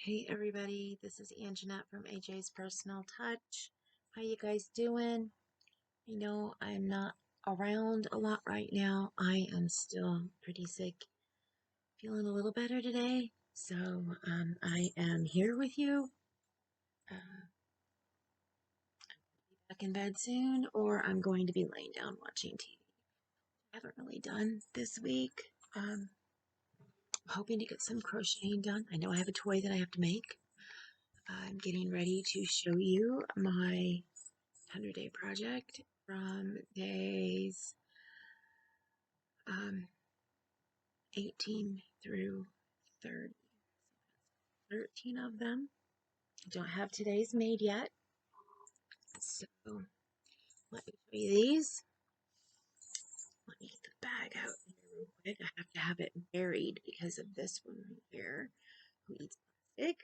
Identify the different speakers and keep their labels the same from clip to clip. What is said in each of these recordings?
Speaker 1: Hey everybody, this is Anjanette from AJ's Personal Touch. How you guys doing? I know I'm not around a lot right now. I am still pretty sick. Feeling a little better today. So I am here with you. I'll be back in bed soon, or I'm going to be laying down watching TV. I haven't really done this week. I'm hoping to get some crocheting done. I know I have a toy that I have to make. I'm getting ready to show you my 100-day project from days 18 through 30. 13 of them. I don't have today's made yet. So let me show you these. Let me get the bag out here real quick. I have to have it buried because of this one right here who eats plastic.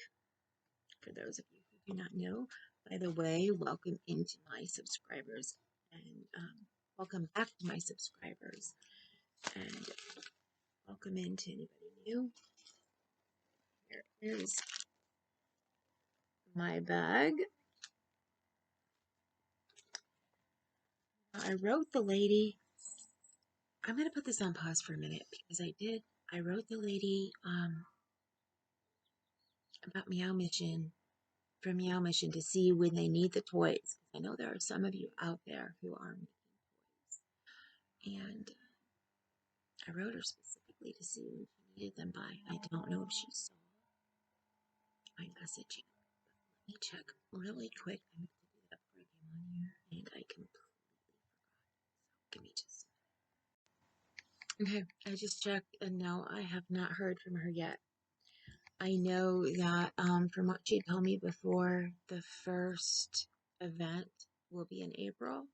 Speaker 1: For those of you who do not know, by the way, welcome into my subscribers and welcome back to my subscribers and welcome into anybody new. Here is my bag. I wrote the lady, I'm going to put this on pause for a minute because I wrote the lady about Meow Mission, from Meow Mission to see when they need the toys. I know there are some of you out there who are making toys. And I wrote her specifically to see when she needed them by. I don't know if she saw my messaging. Let me check really quick. I meant to do that before I came on here, and I completely forgot. So give me just a minute. Okay, I just checked, and no, I have not heard from her yet. I know that from what she told me before, the first event will be in April,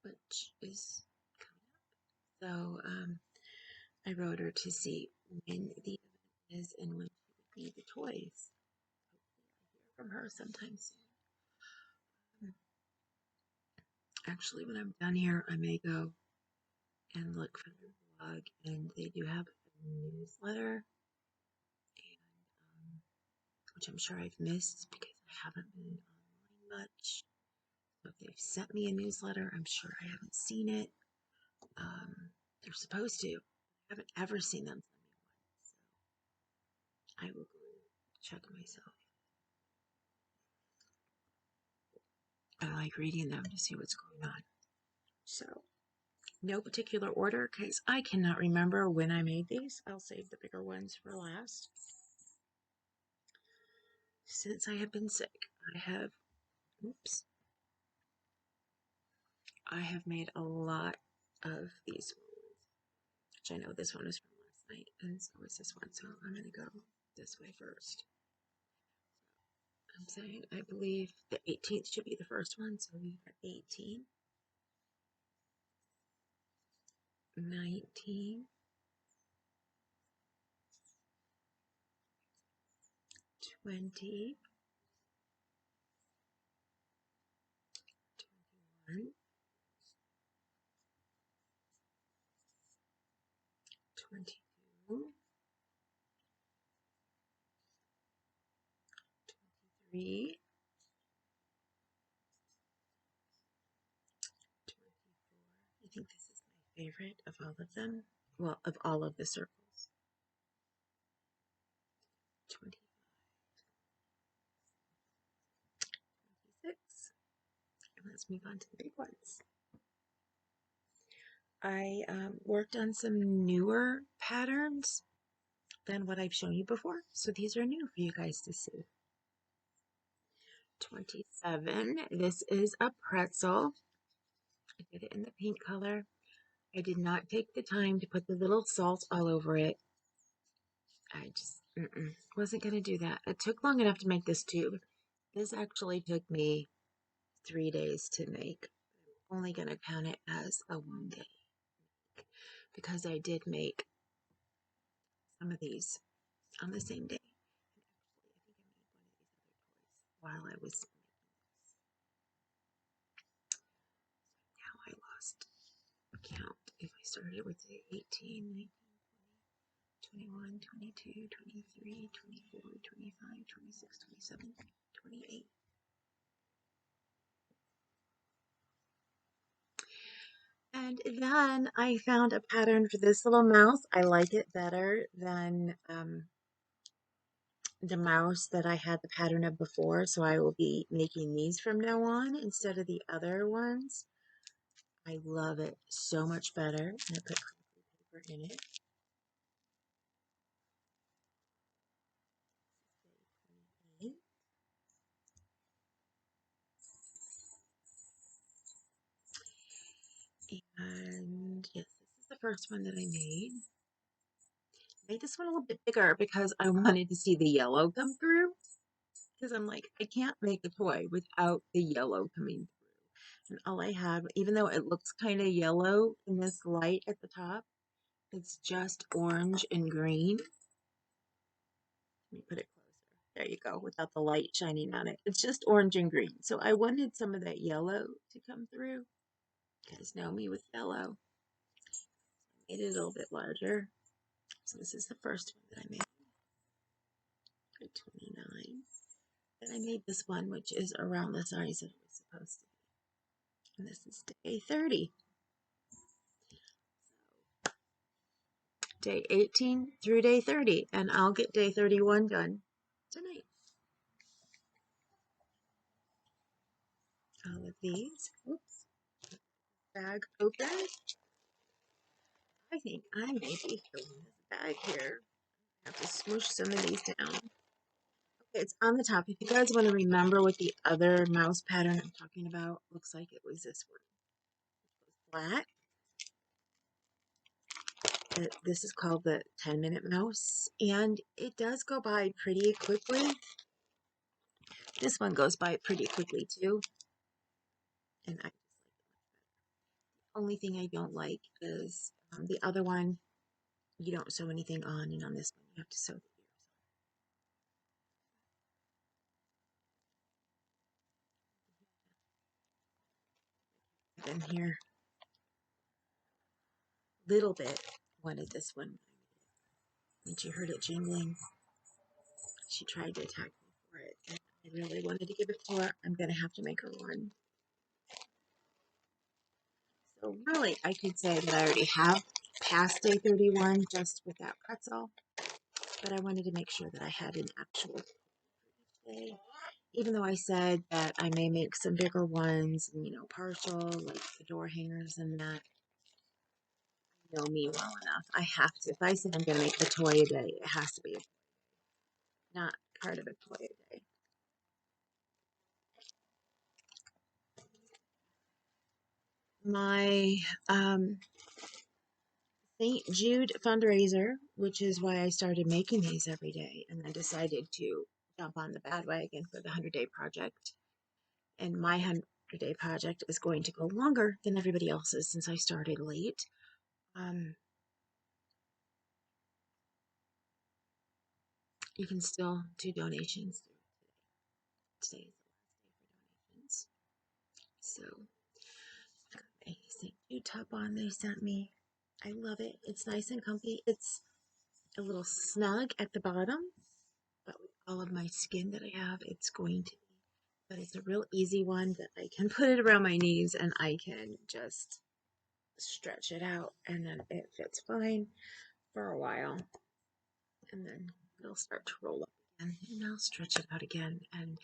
Speaker 1: which is coming up. So I wrote her to see when the event is and when she would need the toys. Hopefully I hear from her sometime soon. Actually, when I'm done here, I may go and look for their blog, and they do have a newsletter, and which I'm sure I've missed because I haven't been online much. So if they've sent me a newsletter, I'm sure I haven't seen it. They're supposed to. I haven't ever seen them send me one, so I will go check myself. I like reading them to see what's going on. So, no particular order because I cannot remember when I made these. I'll save the bigger ones for last. Since I have been sick, I have made a lot of these ones, which I know this one is from last night, and so is this one. So I'm going to go this way first. I'm saying I believe the 18th should be the first one, so we've got 18, 19, 20, 21, 22, 23, 24. I think this is my favorite of all of them. Well, of all of the circles. 25, 26. And let's move on to the big ones. I worked on some newer patterns than what I've shown you before. So these are new for you guys to see. 27. This is a pretzel. I did it in the pink color. I did not take the time to put the little salt all over it. I just wasn't going to do that. It took long enough to make this tube. This actually took me 3 days to make. I'm only going to count it as a 1 day because I did make some of these on the same day. And actually, I think I made one of these other toys while I was making this. Now I lost count. If I started with the 18, 19, 20, 21, 22, 23, 24, 25, 26, 27, 28. And then I found a pattern for this little mouse. I like it better than the mouse that I had the pattern of before. So I will be making these from now on instead of the other ones. I love it so much better. And I put crinkly paper in it. And yes, this is the first one that I made. I made this one a little bit bigger because I wanted to see the yellow come through. Because I'm like, I can't make a toy without the yellow coming through. And all I have, even though it looks kind of yellow in this light at the top, it's just orange and green. Let me put it closer. There you go, without the light shining on it. It's just orange and green. So I wanted some of that yellow to come through. You guys know me with yellow. I made it a little bit larger. So this is the first one that I made. 29. Then I made this one, which is around the size that it was supposed to be. And this is day 30. Day 18 through day 30. And I'll get day 31 done tonight. All of these. Oops. Bag open. I think I may be filling this bag here. I have to smoosh some of these down. Okay, it's on the top. If you guys want to remember what the other mouse pattern I'm talking about looks like, it was this one. Flat. This is called the 10-minute mouse, and it does go by pretty quickly. This one goes by pretty quickly too, and I just like it. Only thing I don't like is the other one. You don't sew anything on, and on this one you have to sew the ears on. In here, little bit wanted this one. When she heard it jingling, she tried to attack me for it, and I really wanted to give it to her. I'm gonna have to make her one. So really, I could say that I already have passed day 31 just with that pretzel, but I wanted to make sure that I had an actual day. Even though I said that I may make some bigger ones, and, partial, like the door hangers and that, you know me well enough. I have to. If I say I'm going to make a toy a day, it has to be not part of a toy a day. My St. Jude fundraiser, which is why I started making these every day, and then decided to jump on the bandwagon for the 100-day project. And my 100-day project is going to go longer than everybody else's since I started late. You can still do donations today. Today is the last day for donations. So, got my St. Jude top on they sent me. I love it. It's nice and comfy. It's a little snug at the bottom, but with all of my skin that I have, it's going to be. But it's a real easy one that I can put it around my knees and I can just stretch it out, and then it fits fine for a while. And then it'll start to roll up again, and I'll stretch it out again. And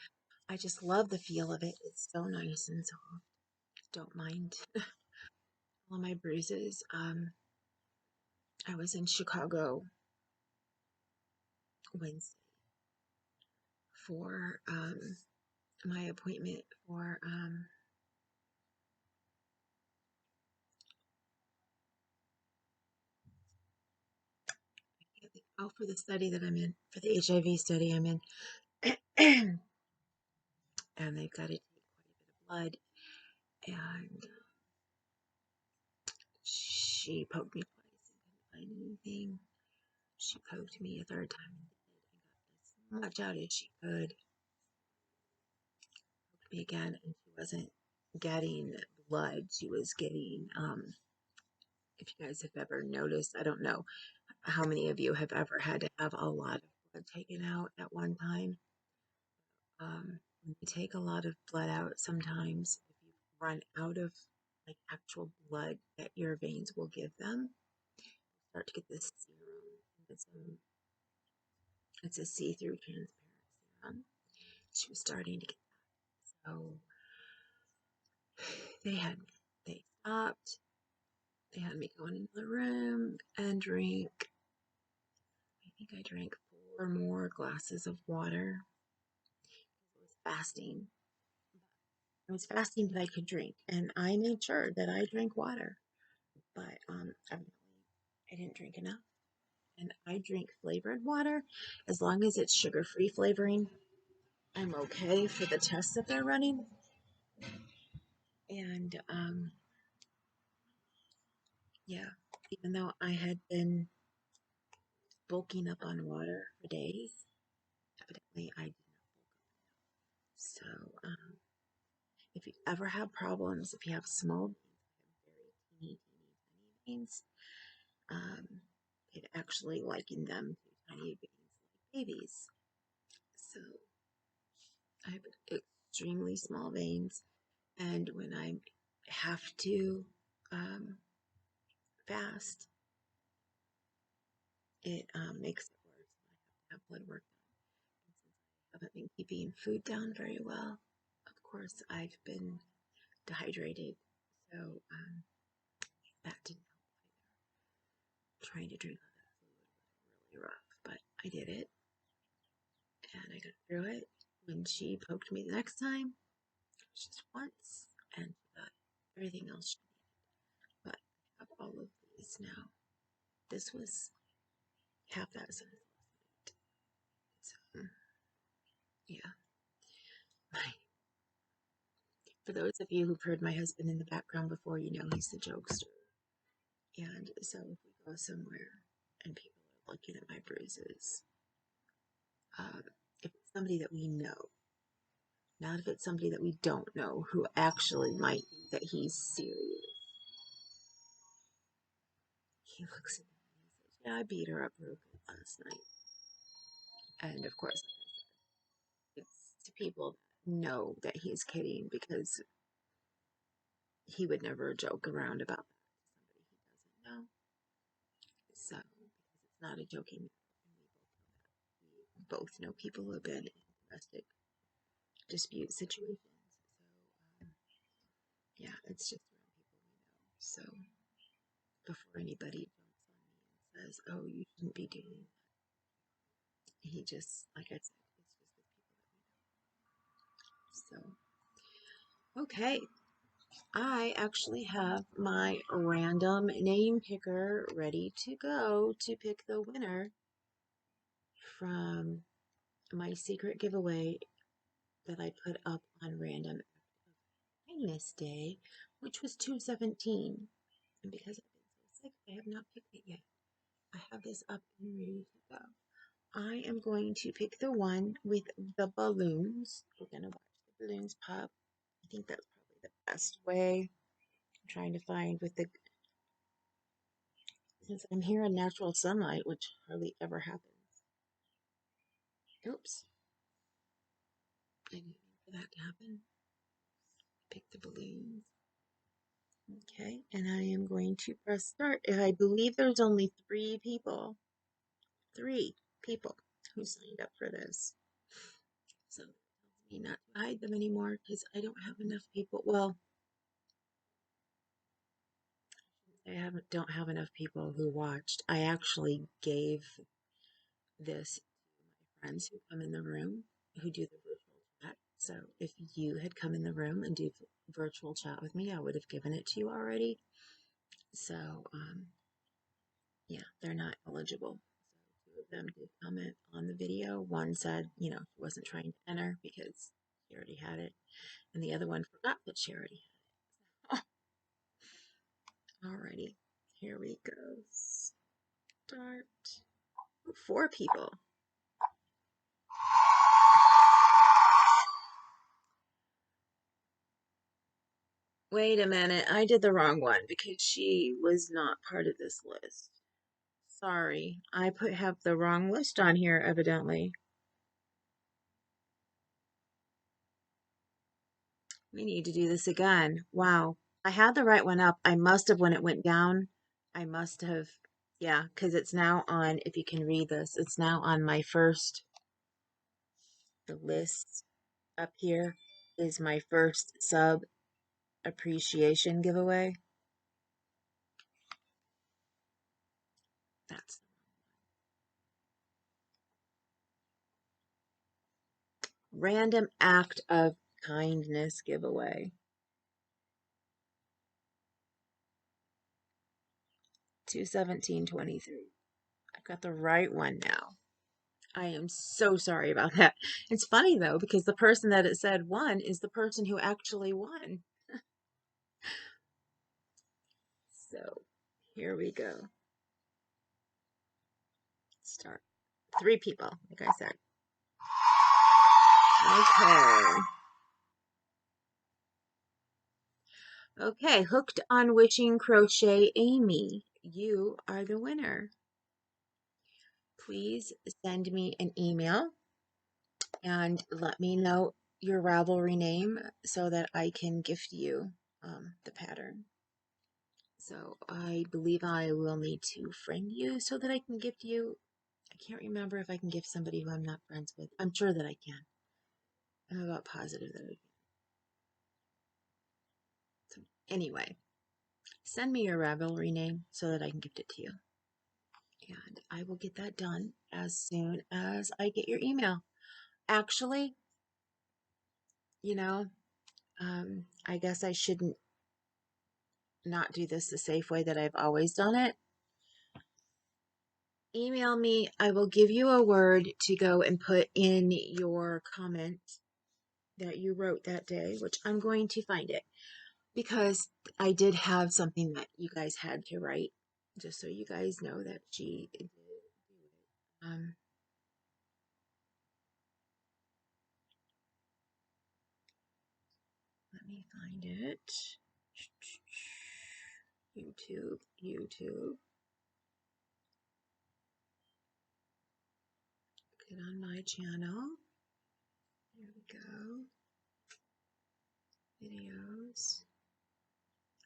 Speaker 1: I just love the feel of it. It's so nice and soft. Don't mind all my bruises. I was in Chicago Wednesday for my appointment for for the study that I'm in, for the HIV study I'm in. And they've got to take quite a bit of blood. And she poked me twice and couldn't find anything. She poked me a third time and got as much out as she could. Poked me again, and she wasn't getting blood. She was getting, if you guys have ever noticed, I don't know how many of you have ever had to have a lot of blood taken out at one time. When you take a lot of blood out, sometimes if you run out of like actual blood that your veins will give them, start to get this serum. It's a see-through transparent serum. She was starting to get that. So they stopped. They had me go in another room and drink. I think I drank 4 more glasses of water. I was fasting. I was fasting that I could drink, and I made sure that I drank water. But I didn't drink enough. And I drink flavored water as long as it's sugar-free flavoring. I'm okay for the tests that they're running. And yeah, even though I had been bulking up on water for days, evidently I did not bulk up. So if you ever have problems, if you have small very teeny, teeny, tiny veins, it actually likened them to tiny veins like babies. So I have extremely small veins, and when I have to fast, it makes it worse. I have to have blood work done. And since I haven't been keeping food down very well, of course, I've been dehydrated. So that didn't help either. Trying to drink all that fluid was really rough, but I did it, and I got through it. When she poked me the next time, just once, and she got everything else she needed. But I have all of these now. This was half that size last night. So, yeah. For those of you who've heard my husband in the background before, you know he's the jokester. And so if we go somewhere and people are looking at my bruises, if it's somebody that we know, not if it's somebody that we don't know who actually might think that he's serious, he looks at me and says, "Yeah, I beat her up real good last night." And of course, like I said, it's to people that know that he's kidding, because he would never joke around about that to somebody he doesn't know. So, because it's not a joking matter, and we both know people who have been in domestic dispute situations. So, yeah, it's just around people we know. So, before anybody jumps on me and says, "Oh, you shouldn't be doing that," he just, like I said, it's just with people that we know. So, okay. I actually have my random name picker ready to go to pick the winner from my secret giveaway that I put up on Random Kindness Day, which was 2/17. And because I've been so sick, I have not picked it yet. I have this up and ready to go. I am going to pick the one with the balloons. We're going to watch the balloons pop. I think that's probably the best way. I'm trying to find with the, since I'm here in natural sunlight, which hardly ever happens. Oops. I didn't mean for that to happen. Pick the balloons. Okay, and I am going to press start. I believe there's only three people who signed up for this. So it tells me not to hide them anymore because I don't have enough people. Well, don't have enough people who watched. I actually gave this to my friends who come in the room who do the virtual chat. So if you had come in the room and do virtual chat with me, I would have given it to you already. So yeah, they're not eligible. So two of them did comment on the video. One said, she wasn't trying to enter because she already had it, and the other one forgot that she already had it. Alrighty, here we go. Start. 4 people. Wait a minute, I did the wrong one because she was not part of this list. Sorry, I have the wrong list on here, evidently. We need to do this again. Wow. I had the right one up. I must have, when it went down, I must have, yeah, because it's now on, if you can read this, it's now on my first, the list up here is my first sub appreciation giveaway. That's random act of kindness giveaway. 2/17/23. I've got the right one now. I am so sorry about that. It's funny though, because the person that it said won is the person who actually won. So here we go. Start. 3 people, like I said. Okay. Okay, Hooked on Wishing Crochet Amy, you are the winner. Please send me an email and let me know your Ravelry name so that I can gift you the pattern. So I believe I will need to friend you so that I can gift you. I can't remember if I can gift somebody who I'm not friends with. I'm sure that I can. I'm about positive that I can. So anyway, send me your Ravelry name so that I can gift it to you. And I will get that done as soon as I get your email. Actually, you know, I guess I shouldn't not do this the safe way that I've always done it. Email me. I will give you a word to go and put in your comment that you wrote that day, which I'm going to find it because I did have something that you guys had to write, just so you guys know that she did. Um, Let me find it. YouTube. Get on my channel. Here we go. Videos.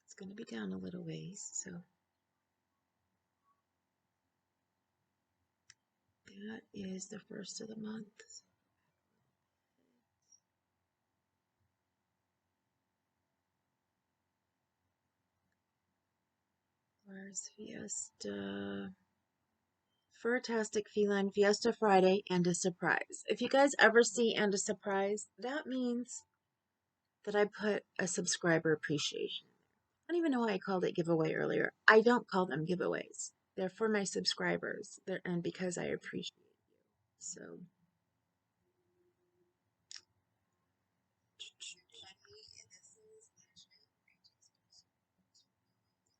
Speaker 1: It's going to be down a little ways, so that is the first of the month. Where's Fiesta? Fantastic Feline Fiesta Friday and a surprise. If you guys ever see and a surprise, that means that I put a subscriber appreciation. I don't even know why I called it giveaway earlier. I don't call them giveaways. They're for my subscribers. And because I appreciate you. So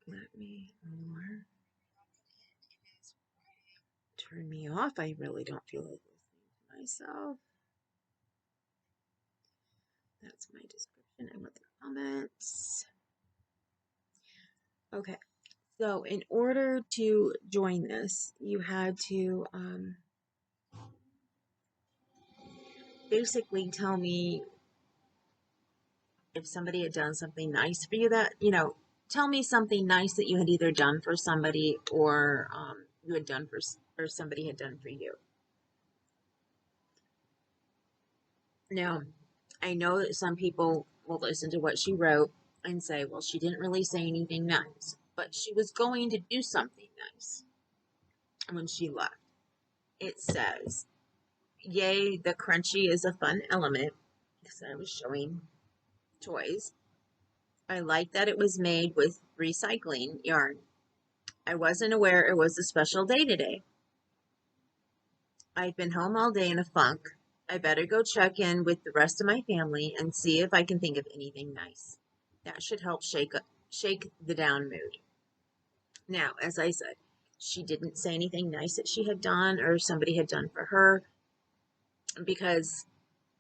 Speaker 1: let me more. Turn me off. I really don't feel like listening to myself. That's my description and with the comments. Okay, so in order to join this, you had to basically tell me if somebody had done something nice for you that, tell me something nice that you had either done for somebody or you had done for, or somebody had done for you. Now, I know that some people will listen to what she wrote and say, well, she didn't really say anything nice, but she was going to do something nice when she left. It says, yay, the crunchy is a fun element, because I was showing toys. I like that it was made with recycling yarn. I wasn't aware it was a special day today. I've been home all day in a funk. I better go check in with the rest of my family and see if I can think of anything nice. That should help shake the down mood. Now, as I said, she didn't say anything nice that she had done or somebody had done for her, because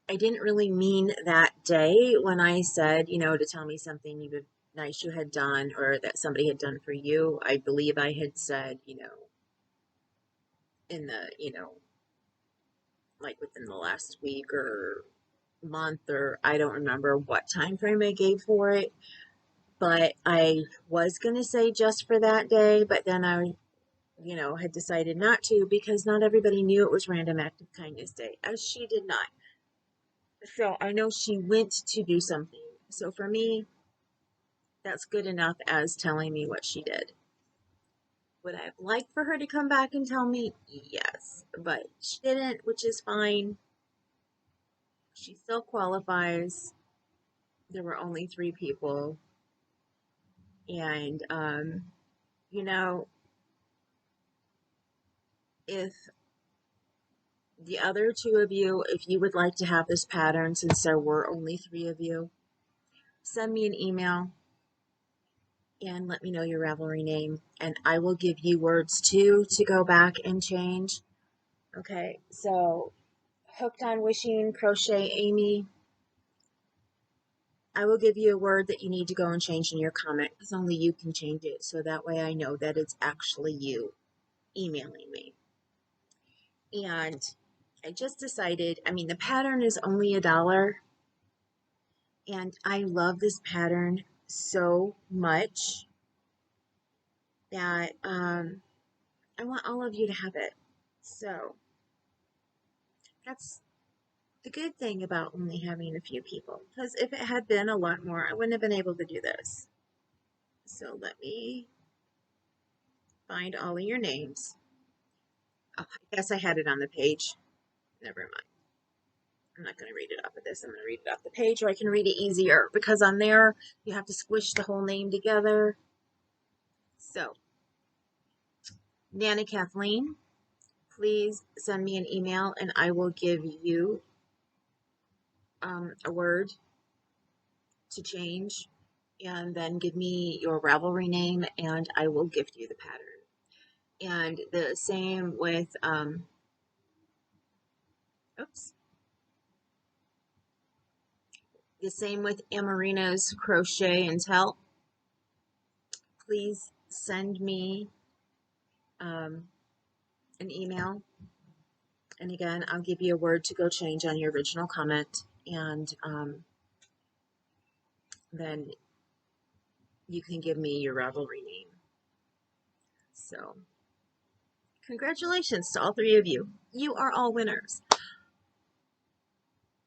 Speaker 1: I didn't really mean that day when I said, to tell me something nice you had done or that somebody had done for you. I believe I had said, in the, like within the last week or month, or I don't remember what time frame I gave for it, but I was going to say just for that day, but then I, had decided not to because not everybody knew it was Random Act of Kindness Day, as she did not. So I know she went to do something. So for me, that's good enough as telling me what she did. Would I have liked for her to come back and tell me? Yes, but she didn't, which is fine. She still qualifies. There were only 3 people. And, you know, if the other 2 of you, if you would like to have this pattern, since there were only 3 of you, send me an email and let me know your Ravelry name, and I will give you words too to go back and change. Okay, so Hooked on Wishing Crochet Amy, I will give you a word that you need to go and change in your comment because only you can change it. So that way I know that it's actually you emailing me. And I just decided, the pattern is only $1. And I love this pattern so much that I want all of you to have it. So that's the good thing about only having a few people. Because if it had been a lot more, I wouldn't have been able to do this. So let me find all of your names. Oh, I guess I had it on the page. Never mind. I'm not going to read it off of this. I'm going to read it off the page, or I can read it easier because on there you have to squish the whole name together. So, Nana Kathleen, please send me an email and I will give you a word to change, and then give me your Ravelry name and I will gift you the pattern. And the same with, the same with Amarina's Crochet and Tell. Please send me an email. And again, I'll give you a word to go change on your original comment. And then you can give me your Ravelry name. So, congratulations to all 3 of you. You are all winners.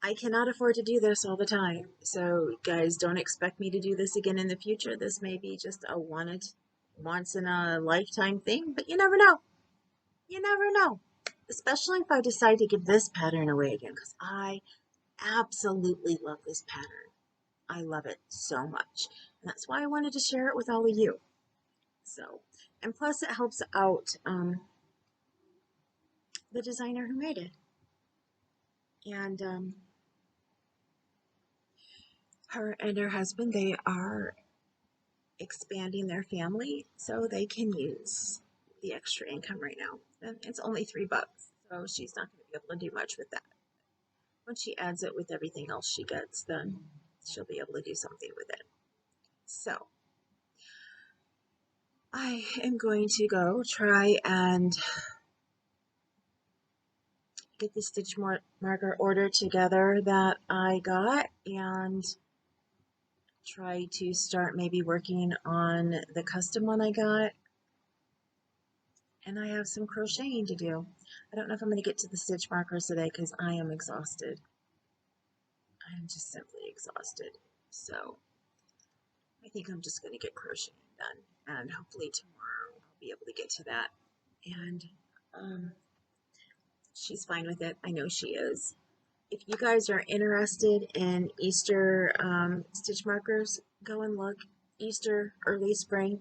Speaker 1: I cannot afford to do this all the time. So, guys, don't expect me to do this again in the future. This may be just a once in a lifetime thing, but you never know. You never know. Especially if I decide to give this pattern away again, because I absolutely love this pattern. I love it so much. And that's why I wanted to share it with all of you. So, and plus it helps out the designer who made it. And her and her husband, they are expanding their family so they can use the extra income right now. And it's only $3, so she's not going to be able to do much with that. When she adds it with everything else she gets, then she'll be able to do something with it. So I am going to go try and get the stitch marker order together that I got and try to start maybe working on the custom one I got. And I have some crocheting to do. I don't know if I'm going to get to the stitch markers today because I am exhausted. I am just simply exhausted. So I think I'm just going to get crocheting done. And hopefully tomorrow I'll be able to get to that. And she's fine with it. I know she is. If you guys are interested in Easter stitch markers, go and look. Easter, early spring.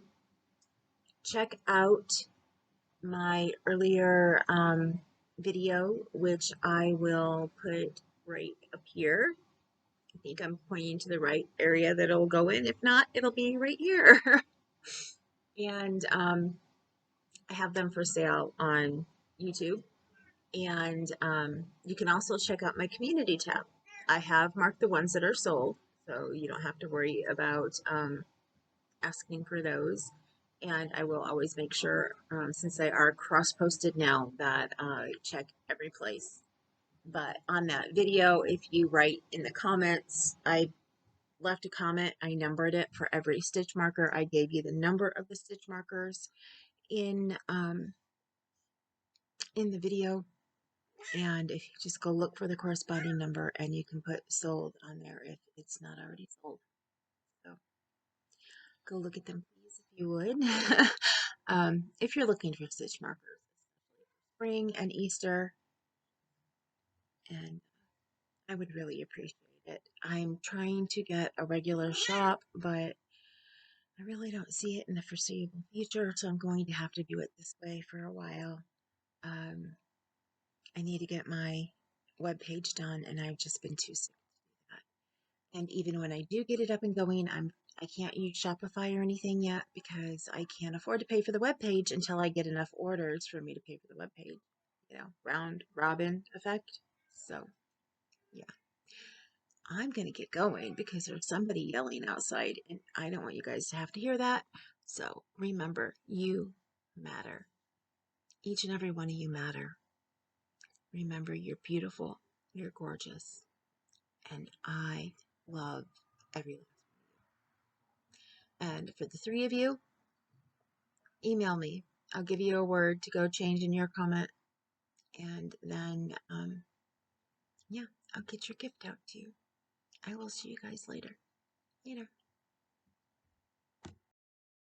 Speaker 1: Check out my earlier video, which I will put right up here. I think I'm pointing to the right area that it'll go in. If not, it'll be right here. And I have them for sale on YouTube. And you can also check out my community tab. I have marked the ones that are sold, so you don't have to worry about asking for those. And I will always make sure, since they are cross-posted now, that I check every place But on that video, if you write in the comments, I left a comment, I numbered it for every stitch marker. I gave you the number of the stitch markers in the video. And if you just go look for the corresponding number, and you can put sold on there if it's not already sold. So go look at them, please, if you would. If you're looking for stitch markers, spring and Easter, and I would really appreciate it. I'm trying to get a regular shop, but I really don't see it in the foreseeable future, so I'm going to have to do it this way for a while. I need to get my webpage done, and I've just been too sick to do that. And even when I do get it up and going, I can't use Shopify or anything yet because I can't afford to pay for the webpage until I get enough orders for me to pay for the webpage. You know, round robin effect. So, yeah. I'm going to get going because there's somebody yelling outside, and I don't want you guys to have to hear that. So remember, you matter. Each and every one of you matter. Remember, you're beautiful, you're gorgeous, and I love every last one of you. And for the three of you, email me. I'll give you a word to go change in your comment, and then, yeah, I'll get your gift out to you. I will see you guys later. Later.